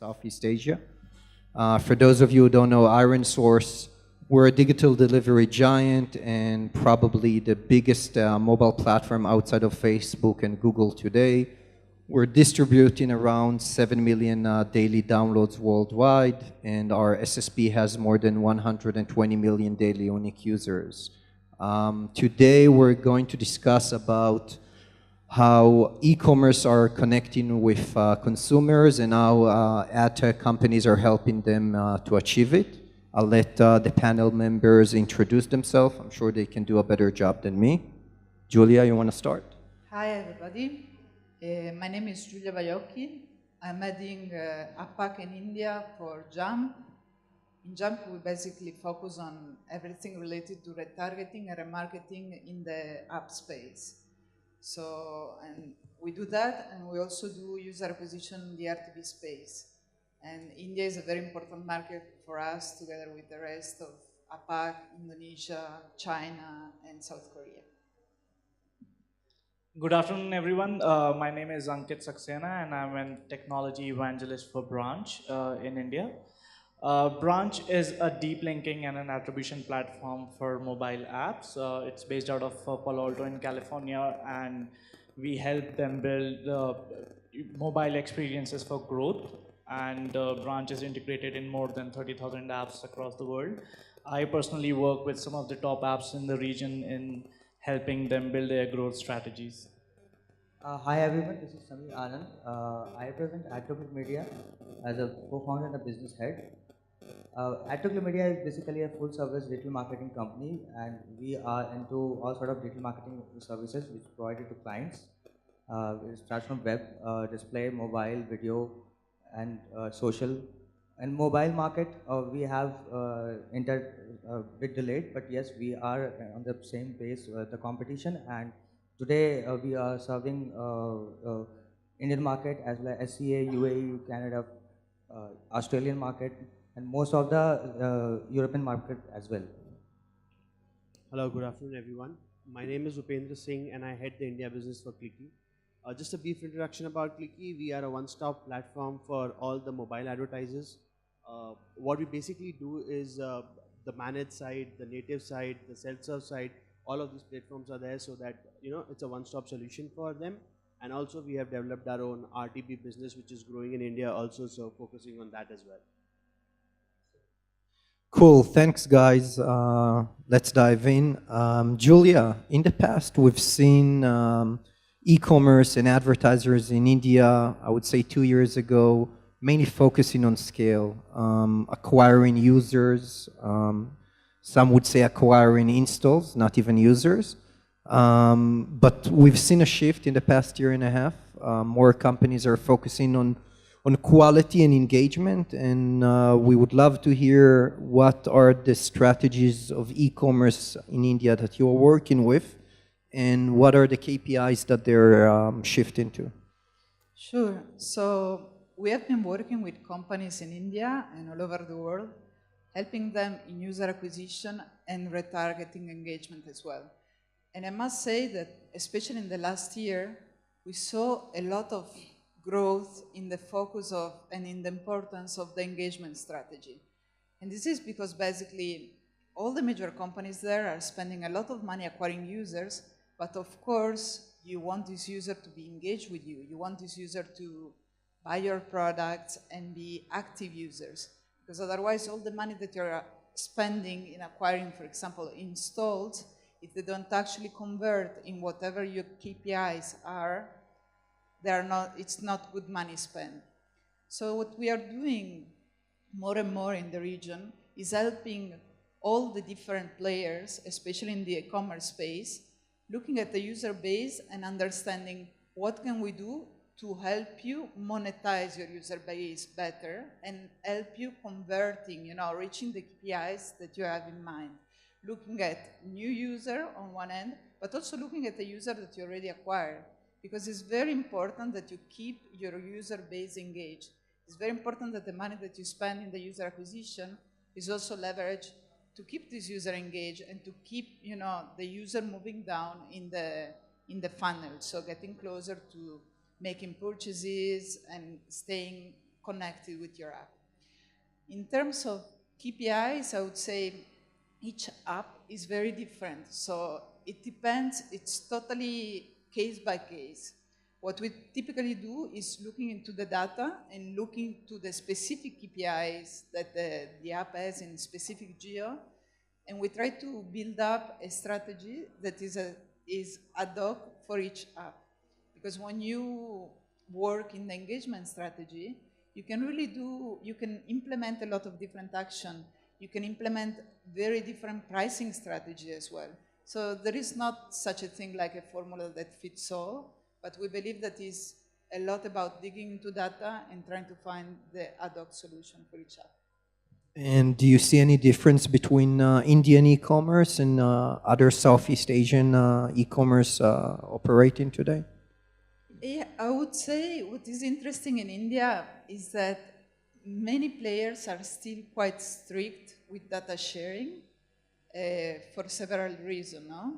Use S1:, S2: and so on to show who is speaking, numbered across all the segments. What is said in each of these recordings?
S1: Southeast Asia. For those of you who don't know IronSource, we're a digital delivery giant and probably the biggest mobile platform outside of Facebook and Google today. We're distributing around 7 million daily downloads worldwide, and our SSP has more than 120 million daily unique users. Today we're going to discuss about how e-commerce are connecting with consumers and how ad tech companies are helping them to achieve it. I'll let the panel members introduce themselves. I'm sure they can do a better job than me. Julia, you want to start?
S2: Hi, everybody. My name is Giulia Baiocchi. I'm heading APAC in India for Jump. In Jump, we basically focus on everything related to retargeting and remarketing in the app space. So, and we do that, and we also do user acquisition in the RTB space. And India is a very important market for us, together with the rest of APAC, Indonesia, China, and South Korea.
S3: Good afternoon, everyone. My name is Ankit Saxena, and I'm a technology evangelist for Branch in India. Branch is a deep linking and an attribution platform for mobile apps. It's based out of Palo Alto in California, and we help them build mobile experiences for growth. And Branch is integrated in more than 30,000 apps across the world. I personally work with some of the top apps in the region in helping them build their growth strategies.
S4: Hi everyone, this is Samir Anand. I represent Atoclick Media as a co-founder and a business head. Atoclick Media is basically a full-service digital marketing company, and we are into all sort of digital marketing services which provided to clients. It starts from web, display, mobile, video, and social. And mobile market, we have entered a bit delayed, but yes, we are on the same pace the competition. And today we are serving Indian market as well as SCA, UAE, Canada, Australian market, and most of the European market as well.
S5: Hello, good afternoon everyone. My name is Upendra Singh and I head the India business for Clicky. Just a brief introduction about Clicky. We are a one-stop platform for all the mobile advertisers. What we basically do is the managed side, the native side, the self-serve side, all of these platforms are there so that it's a one-stop solution for them. And also we have developed our own RTB business which is growing in India also, so focusing on that as well.
S1: Cool, thanks guys. Let's dive in. Julia, in the past we've seen e-commerce and advertisers in India, I would say 2 years ago, mainly focusing on scale, acquiring users, some would say acquiring installs, not even users. But we've seen a shift in the past year and a half. More companies are focusing on quality and engagement, and we would love to hear what are the strategies of e-commerce in India that you're working with, and what are the KPIs that they're shifting to?
S2: Sure. So we have been working with companies in India and all over the world, helping them in user acquisition and retargeting engagement as well. And I must say that, especially in the last year, we saw a lot of growth in the focus of and in the importance of the engagement strategy. And this is because basically all the major companies there are spending a lot of money acquiring users, but of course you want this user to be engaged with you. You want this user to buy your products and be active users, because otherwise all the money that you're spending in acquiring, for example, installs, if they don't actually convert in whatever your KPIs are, it's not good money spent. So what we are doing more and more in the region is helping all the different players, especially in the e-commerce space, looking at the user base and understanding what can we do to help you monetize your user base better and help you converting, reaching the KPIs that you have in mind. Looking at new user on one end, but also looking at the user that you already acquired. Because it's very important that you keep your user base engaged. It's very important that the money that you spend in the user acquisition is also leveraged to keep this user engaged and to keep the user moving down in the funnel. So getting closer to making purchases and staying connected with your app. In terms of KPIs, I would say each app is very different. So it depends, it's totally case by case. What we typically do is looking into the data and looking to the specific KPIs that the app has in specific geo, and we try to build up a strategy that is ad hoc for each app. Because when you work in the engagement strategy, you can implement a lot of different action. You can implement very different pricing strategy as well. So there is not such a thing like a formula that fits all, but we believe that is a lot about digging into data and trying to find the ad hoc solution for each app.
S1: And do you see any difference between Indian e-commerce and other Southeast Asian e-commerce operating today?
S2: Yeah, I would say what is interesting in India is that many players are still quite strict with data sharing for several reasons. No?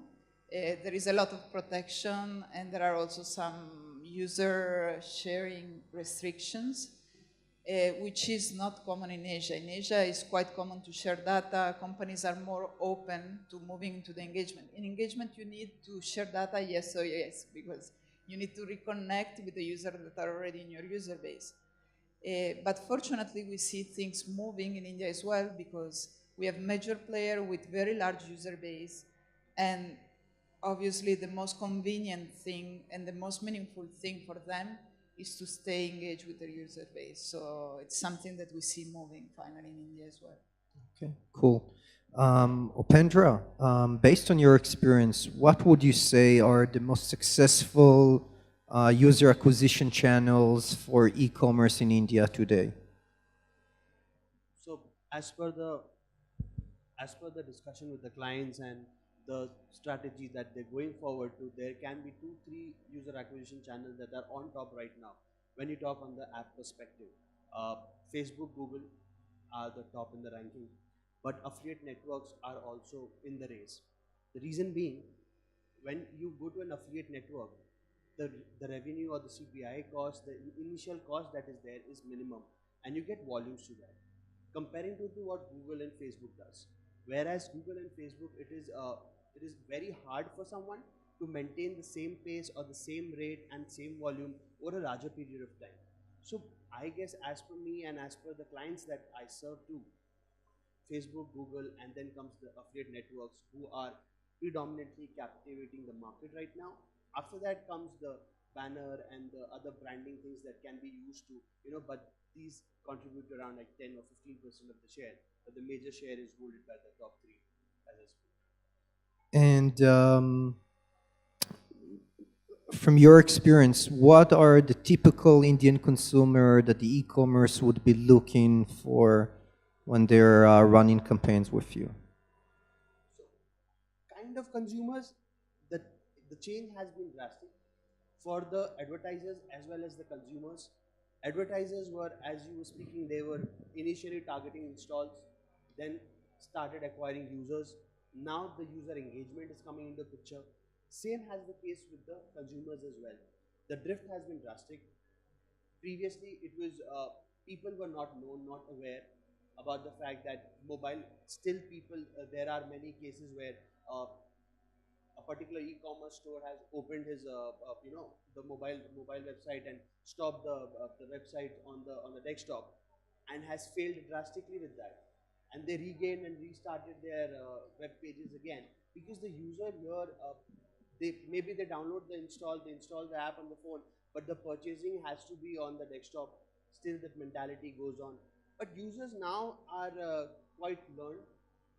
S2: There is a lot of protection, and there are also some user sharing restrictions, which is not common in Asia. In Asia, it's quite common to share data. Companies are more open to moving into the engagement. In engagement, you need to share data, yes or yes, because you need to reconnect with the users that are already in your user base. But fortunately, we see things moving in India as well, because we have major players with very large user base, and obviously the most convenient thing and the most meaningful thing for them is to stay engaged with their user base. So it's something that we see moving finally in India as well.
S1: Okay, cool. Upendra, based on your experience, what would you say are the most successful user acquisition channels for e-commerce in India today?
S5: So as per the discussion with the clients and the strategy that they're going forward to, there can be 2-3 user acquisition channels that are on top right now. When you talk on the app perspective, Facebook, Google are the top in the ranking, but affiliate networks are also in the race. The reason being, when you go to an affiliate network, the revenue or the CPI cost, the initial cost that is there is minimum, and you get volumes to that. Comparing to what Google and Facebook does, whereas Google and Facebook, it is very hard for someone to maintain the same pace or the same rate and same volume over a larger period of time. So I guess as per me and as per the clients that I serve to, Facebook, Google, and then comes the affiliate networks who are predominantly captivating the market right now. After that comes the banner and the other branding things that can be used to, but these contribute around like 10 or 15% of the share, but the major share is holded by the top three as I speak.
S1: And from your experience, what are the typical Indian consumer that the e-commerce would be looking for when they're running campaigns with you?
S5: So, kind of consumers, the change has been drastic for the advertisers as well as the consumers. Advertisers were, as you were speaking, they were initially targeting installs, then started acquiring users. Now the user engagement is coming into the picture. Same has the case with the consumers as well. The drift has been drastic. Previously, it was people were not known, not aware about the fact that mobile, still people, there are many cases where a particular e-commerce store has opened his the mobile website and stopped the website on the desktop and has failed drastically with that, and they regained and restarted their web pages again because the user here they download they install the app on the phone, but the purchasing has to be on the desktop. Still that mentality goes on, but users now are quite learned.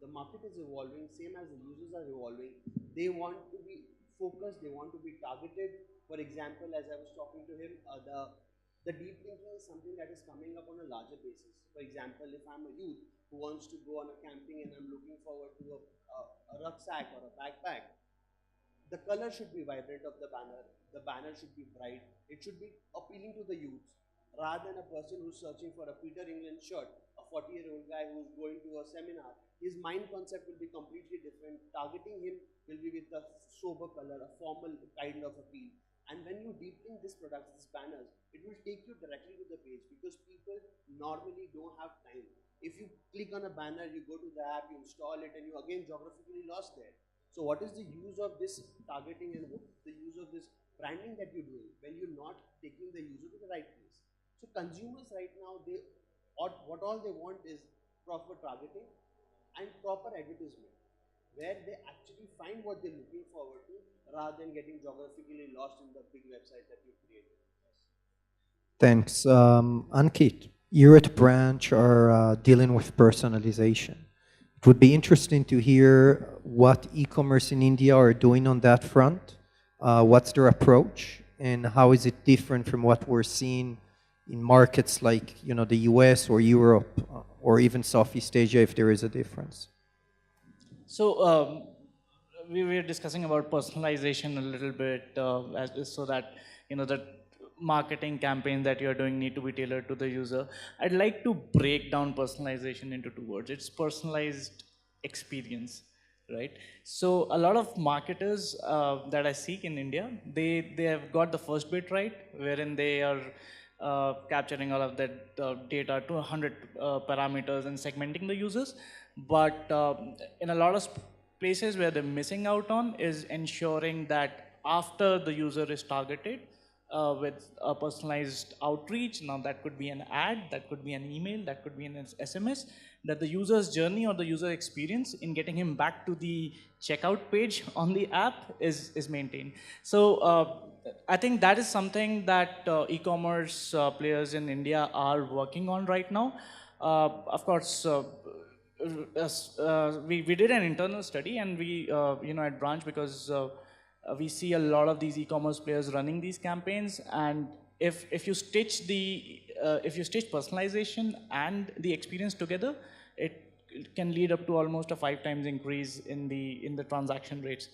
S5: The market is evolving, same as the users are evolving. They want to be focused, they want to be targeted. For example, as I was talking to him, the deep thinking is something that is coming up on a larger basis. For example, if I'm a youth who wants to go on a camping and I'm looking forward to a rucksack or a backpack, the color should be vibrant of the banner. The banner should be bright. It should be appealing to the youths rather than a person who's searching for a Peter England shirt, a 40-year-old guy who's going to a seminar. His mind concept will be completely different. Targeting him will be with a sober color, a formal kind of appeal. And when you deep link this product, these banners, it will take you directly to the page because people normally don't have time. If you click on a banner, you go to the app, you install it, and you again geographically lost there. So what is the use of this targeting and the use of this branding that you're doing when you're not taking the user to the right place? So consumers right now, what all they want is proper targeting and proper advertisement, where they actually find what they're looking forward to rather than getting geographically lost in the big website that you created.
S1: Thanks. Ankit, you at Branch are dealing with personalization. It would be interesting to hear what e-commerce in India are doing on that front. What's their approach, and how is it different from what we're seeing in markets like the US or Europe or even Southeast Asia, if there is a difference?
S3: So we were discussing about personalization a little bit, so that the marketing campaigns that you're doing need to be tailored to the user. I'd like to break down personalization into two words. It's personalized experience, right? So a lot of marketers that I seek in India, they have got the first bit right, wherein they are capturing all of that data to 100 parameters and segmenting the users. But in a lot of places where they're missing out on is ensuring that after the user is targeted with a personalized outreach, now that could be an ad, that could be an email, that could be an SMS, that the user's journey or the user experience in getting him back to the checkout page on the app is maintained. So I think that is something that e-commerce players in India are working on right now. Of course, we did an internal study, and we at Branch, because we see a lot of these e-commerce players running these campaigns, and if you stitch personalization and the experience together, it can lead up to almost a 5 times increase in the transaction rates.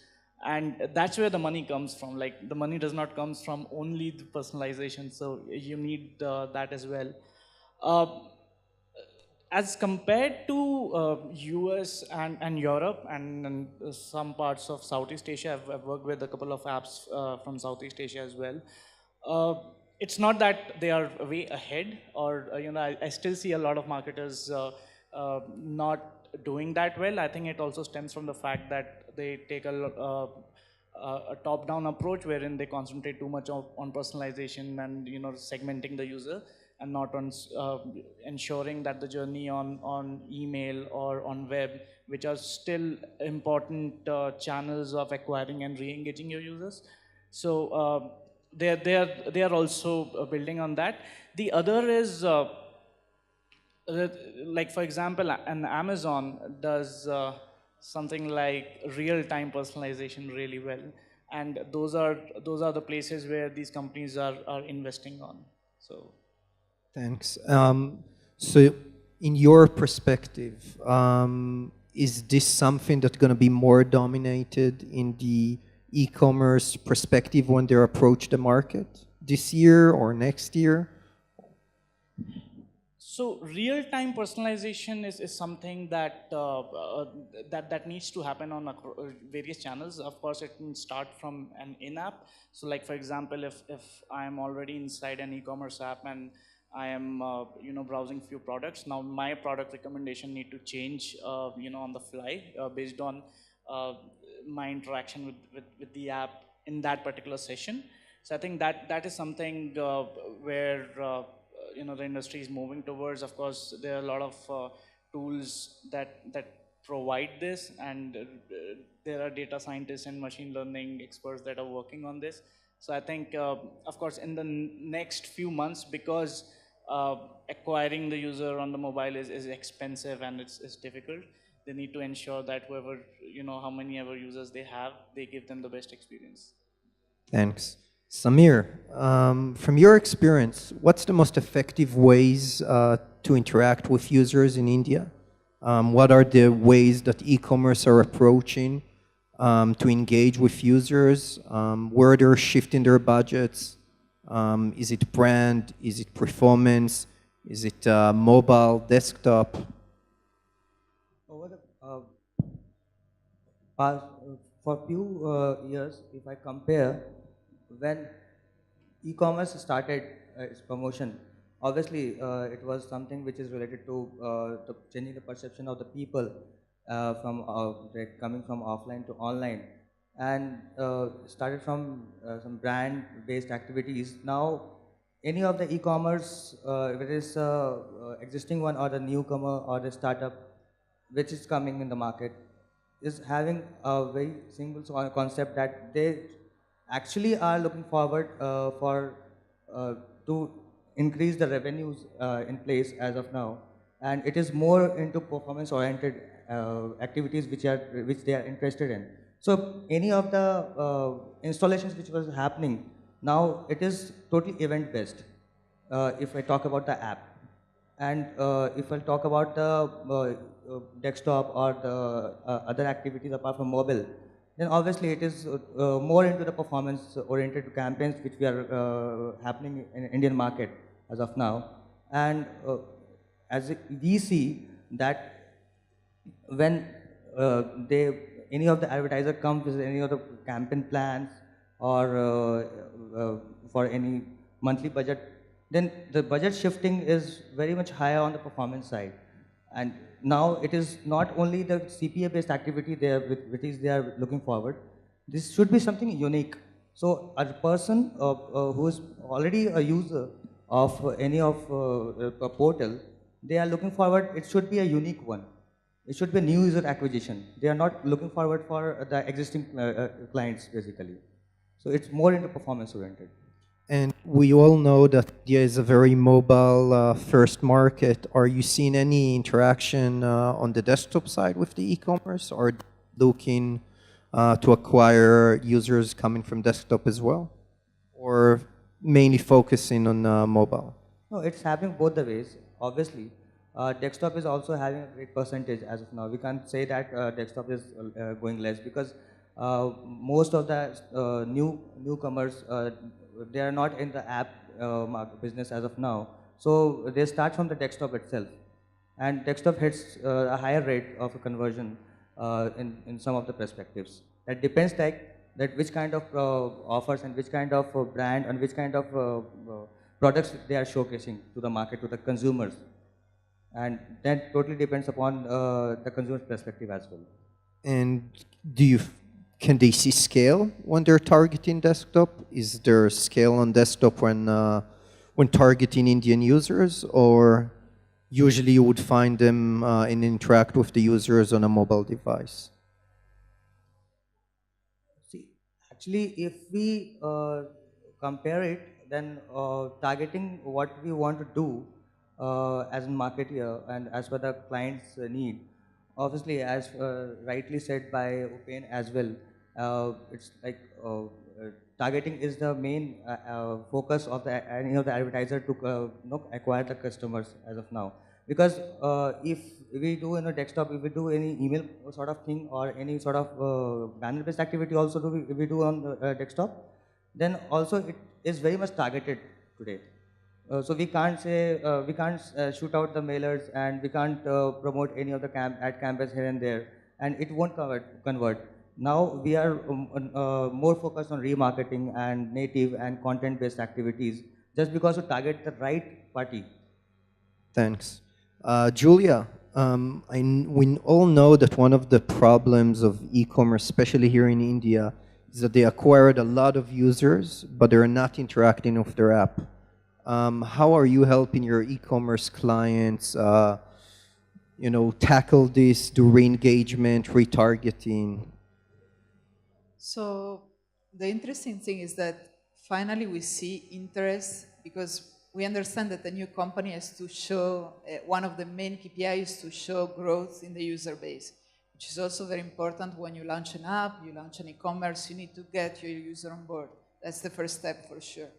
S3: And that's where the money comes from. Like, the money does not come from only the personalization, so you need that as well. As compared to US and Europe and some parts of Southeast Asia, I've worked with a couple of apps from Southeast Asia as well. It's not that they are way ahead, or I still see a lot of marketers not doing that well. I think it also stems from the fact that they take a top-down approach, wherein they concentrate too much on personalization and segmenting the user, and not on ensuring that the journey on email or on web, which are still important channels of acquiring and re-engaging your users. So they are also building on that. The other is like, for example, an Amazon does something like real-time personalization really well, and those are the places where these companies are investing on. So.
S1: Thanks. So, in your perspective, is this something that's going to be more dominated in the e-commerce perspective when they approach the market this year or next year?
S3: So real-time personalization is something that that needs to happen on various channels. Of course, it can start from an in-app. So, like, for example, if I am already inside an e-commerce app and I am browsing few products, now my product recommendation need to change on the fly based on my interaction with the app in that particular session. So I think that is something where the industry is moving towards. Of course, there are a lot of tools that provide this, and there are data scientists and machine learning experts that are working on this. So I think, of course, in the next few months, because acquiring the user on the mobile is expensive and it's difficult, they need to ensure that whoever, how many ever users they have, they give them the best experience.
S1: Thanks. Samir, from your experience, what's the most effective ways to interact with users in India? What are the ways that e-commerce are approaching to engage with users? Where they're shifting their budgets? Is it brand? Is it performance? Is it mobile, desktop?
S4: Over the past, for few years, if I compare, when e-commerce started its promotion, obviously it was something which is related to changing the perception of the people from coming from offline to online, and started from some brand-based activities. Now, any of the e-commerce, whether it's existing one or the newcomer or the startup which is coming in the market, is having a very single concept that they actually are looking forward for to increase the revenues in place as of now, and it is more into performance oriented activities which they are interested in. So any of the installations which was happening now, it is totally event based. If I talk about the app, and if I talk about the desktop or the other activities apart from mobile, then obviously it is more into the performance-oriented campaigns which we are happening in Indian market as of now. And as we see that when any of the advertiser comes with any of the campaign plans or for any monthly budget, then the budget shifting is very much higher on the performance side. And now it is not only the CPA based activity there which is they are looking forward. This should be something unique. So a person who is already a user of any of a portal, they are looking forward, it should be a unique one. It should be a new user acquisition. They are not looking forward for the existing clients basically. So it's more into performance oriented.
S1: And we all know that India is a very mobile first market. Are you seeing any interaction on the desktop side with the e-commerce, or looking to acquire users coming from desktop as well, or mainly focusing on mobile?
S4: No, it's happening both the ways. Obviously, desktop is also having a great percentage as of now. We can't say that desktop is going less, because most of the newcomers, they are not in the app business as of now. So they start from the desktop itself, and desktop hits a higher rate of a conversion in some of the perspectives. That depends that which kind of offers and which kind of brand and which kind of products they are showcasing to the market, to the consumers. And that totally depends upon the consumer's perspective as well.
S1: And can they see scale when they're targeting desktop? Is there scale on desktop when targeting Indian users, or usually you would find them and interact with the users on a mobile device?
S4: See, actually, if we compare it, then targeting what we want to do as a marketer and as per the client's need, obviously, as rightly said by Upen as well, it's like targeting is the main focus of any of the advertiser to acquire the customers as of now. Because if we do in a desktop, if we do any email sort of thing or any sort of banner-based activity also we do on the desktop, then also it is very much targeted today. So we can't say, we can't shoot out the mailers, and we can't promote any of the ad campaigns here and there, and it won't convert. Now we are more focused on remarketing and native and content-based activities, just because to target the right party.
S1: Thanks. Julia, we all know that one of the problems of e-commerce, especially here in India, is that they acquired a lot of users, but they're not interacting with their app. How are you helping your e-commerce clients, tackle this, do re-engagement, retargeting?
S2: So the interesting thing is that finally we see interest, because we understand that the new company has to show, one of the main KPIs to show growth in the user base, which is also very important when you launch an app, you launch an e-commerce, you need to get your user on board. That's the first step for sure.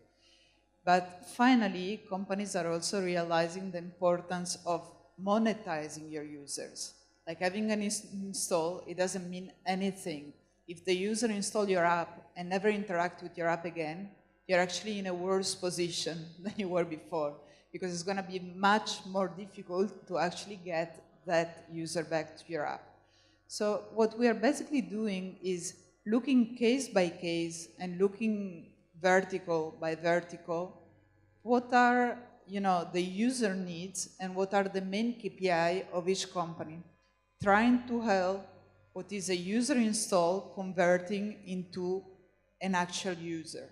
S2: But finally, companies are also realizing the importance of monetizing your users. Like having an install, it doesn't mean anything. If the user install your app and never interact with your app again, you're actually in a worse position than you were before, because it's going to be much more difficult to actually get that user back to your app. So what we are basically doing is looking case by case and looking vertical by vertical, what are the user needs and what are the main KPI of each company, trying to help what is a user install converting into an actual user.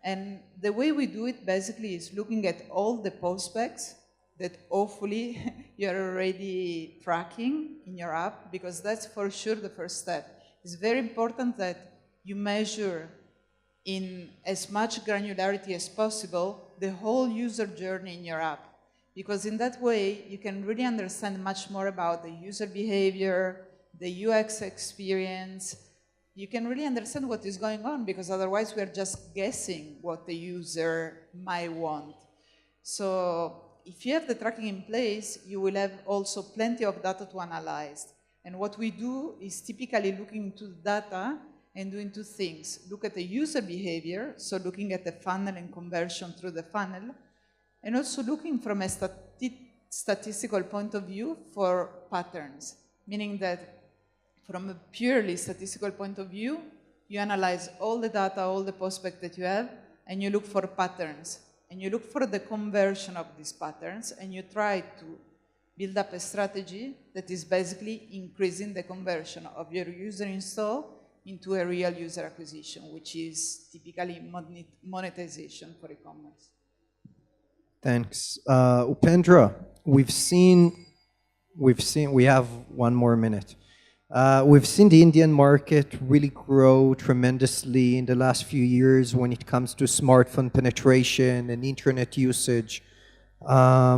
S2: And the way we do it basically is looking at all the prospects that hopefully you're already tracking in your app, because that's for sure the first step. It's very important that you measure in as much granularity as possible the whole user journey in your app, because in that way you can really understand much more about the user behavior, the UX experience. You can really understand what is going on, because otherwise we are just guessing what the user might want. So if you have the tracking in place, you will have also plenty of data to analyze. And what we do is typically looking into the data and doing two things. Look at the user behavior, so looking at the funnel and conversion through the funnel, and also looking from a statistical point of view for patterns, meaning that from a purely statistical point of view, you analyze all the data, all the prospects that you have, and you look for patterns. And you look for the conversion of these patterns, and you try to build up a strategy that is basically increasing the conversion of your user install into a real user acquisition, which is typically monetization for e-commerce.
S1: Thanks. Upendra, we have 1 more minute. We've seen the Indian market really grow tremendously in the last few years when it comes to smartphone penetration and internet usage. How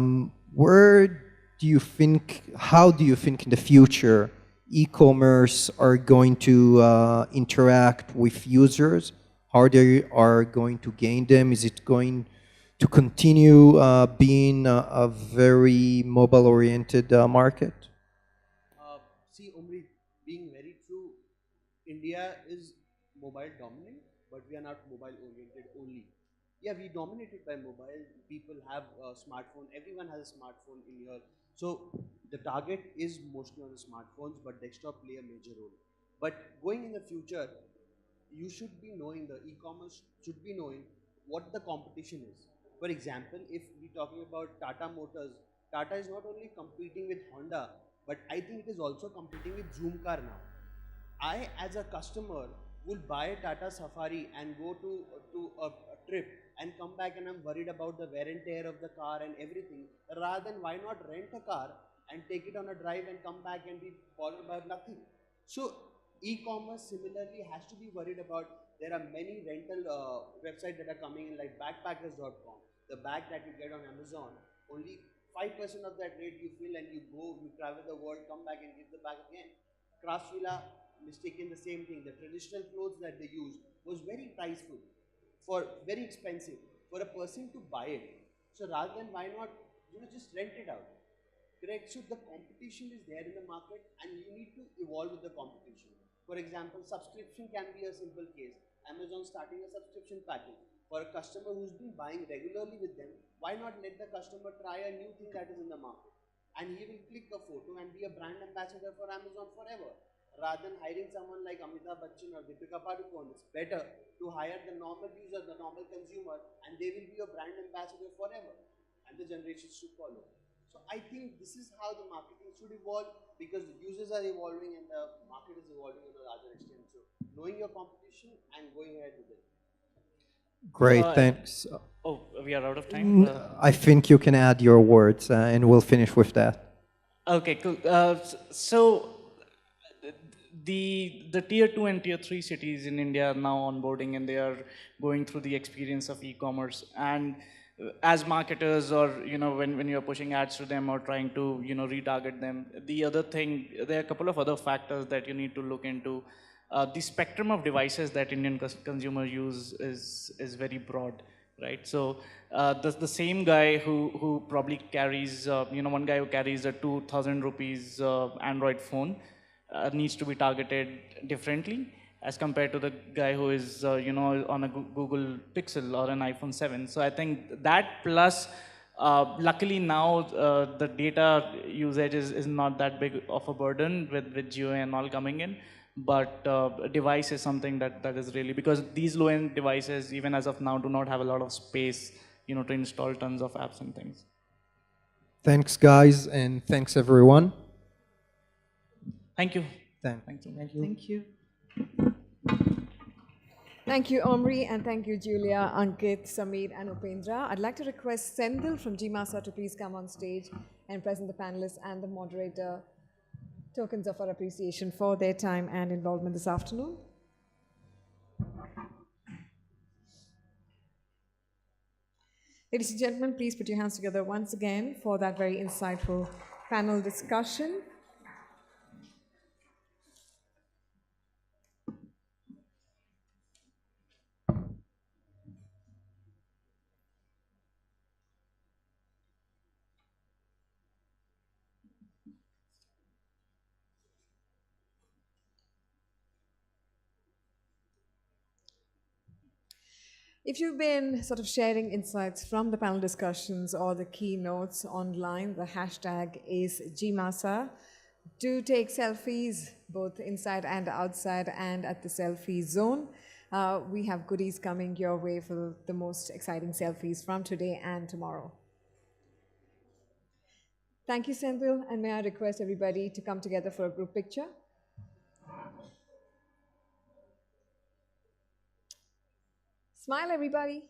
S1: do you think in the future e-commerce are going to interact with users? How they are going to gain them? Is it going to continue being a very mobile-oriented market?
S5: See, Omri, being very true, India is mobile dominant, but we are not mobile oriented only. Yeah, we dominated by mobile. People have a smartphone. Everyone has a smartphone in here. So the target is mostly on the smartphones, but desktop play a major role. But going in the future, you should be knowing, the e-commerce should be knowing what the competition is. For example, if we're talking about Tata Motors, Tata is not only competing with Honda, but I think it is also competing with Zoomcar now. I, as a customer, will buy a Tata Safari and go to a trip and come back, and I'm worried about the wear and tear of the car and everything. Rather than, why not rent a car and take it on a drive and come back and be bothered by nothing? So e-commerce similarly has to be worried about. There are many rental websites that are coming in, like backpackers.com. The bag that you get on Amazon, only 5% of that rate you fill, and you go, you travel the world, come back and give the bag again. Craftsvilla mistaken the same thing. The traditional clothes that they use was very priceful, very expensive for a person to buy it. So rather than, why not just rent it out? Correct? So the competition is there in the market, and you need to evolve with the competition. For example, subscription can be a simple case. Amazon starting a subscription package. For a customer who's been buying regularly with them, why not let the customer try a new thing that is in the market? And he will click a photo and be a brand ambassador for Amazon forever. Rather than hiring someone like Amitabh Bachchan or Deepika Padukone, it's better to hire the normal user, the normal consumer, and they will be a brand ambassador forever, and the generations should follow. So I think this is how the marketing should evolve, because the users are evolving and the market is evolving to a larger extent. So knowing your competition and going ahead with it.
S1: Great, thanks.
S3: Oh, we are out of time?
S1: I think you can add your words and we'll finish with that.
S3: Okay, cool. So the tier 2 and tier 3 cities in India are now onboarding, and they are going through the experience of e-commerce. And as marketers, or when you're pushing ads to them or trying to retarget them, the other thing, there are a couple of other factors that you need to look into. The spectrum of devices that Indian consumers use is very broad, right? So the same guy who probably carries, one guy who carries a 2,000 rupees Android phone needs to be targeted differently as compared to the guy who is, on a Google Pixel or an iPhone 7. So I think that, plus luckily now the data usage is not that big of a burden with Jio and all coming in. but a device is something that is really, because these low-end devices, even as of now, do not have a lot of space, to install tons of apps and things.
S1: Thanks, guys, and thanks, everyone.
S3: Thank you.
S1: Thanks.
S3: Thank you.
S4: Thank you.
S2: Thank you.
S6: Thank you, Omri, and thank you, Julia, Ankit, Sameer, and Upendra. I'd like to request Sendil from GMASA to please come on stage and present the panelists and the moderator tokens of our appreciation for their time and involvement this afternoon. Ladies and gentlemen, please put your hands together once again for that very insightful panel discussion. If you've been sort of sharing insights from the panel discussions or the keynotes online, the hashtag is GMASA. Do take selfies both inside and outside and at the selfie zone. We have goodies coming your way for the most exciting selfies from today and tomorrow. Thank you, Sendil, and may I request everybody to come together for a group picture. Smile, everybody.